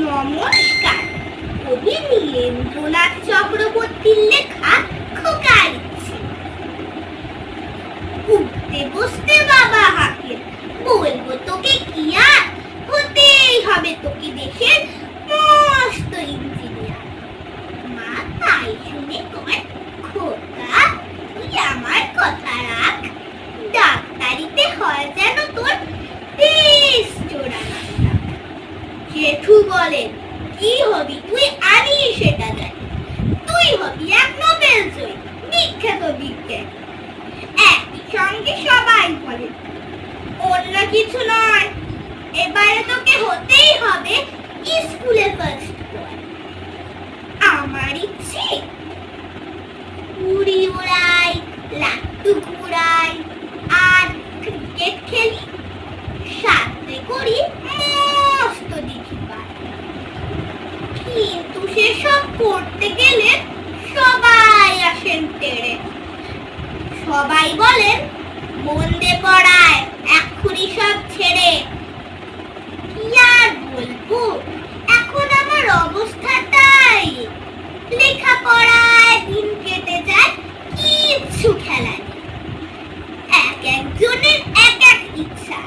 নমস্কার। কবি নীলেন্দ্রনাথ চক্রবর্তীর লেখা খোকার ইচ্ছে। উঠতে বসতে বাবা হাঁকে, বলবো তোকে কি আর, হতেই হবে তোকে দেশের মস্ত ইঞ্জিনিয়ার। মা তাই শুনে কয়, খোকা তুই আমার কথা রাখ, ডাক্তারিতে হয় যেন তোর দেশ চোরানা। জেঠু বলেন, কি হবি তুই আমি সেটা জানি, তুই হবি এক নোবেল জয়ী বিখ্যাত বিজ্ঞানী। একই সঙ্গে সবাই বলে, অন্য কিছু নয়, এবারে তোকে হতেই হবে স্কুলে ফার্স্ট বয়। আমার ইচ্ছে উড়ি উড়াই, লাট্টু ঘুরাই আর ক্রিকেট খেলি, সাথে করি মস্ত দিঘি পার। কিন্তু সেসব করতে গেলে সবাই আসেন তেড়ে, সবাই বলেন মন দে পড়ায়, এক্ষুনি সব ছেড়ে। কি আর বলবো, এখন আমার অবস্থাটাই, লেখাপড়ায় দিন কেটে যায়, কিচ্ছু খেলা নেই। এক একজনের এক এক ইচ্ছা,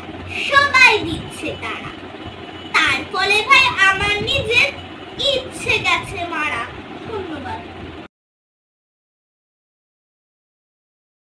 সবাই দিচ্ছে তারা, তার ফলে ভাই আমার নিজের ইচ্ছে গেছে মারা।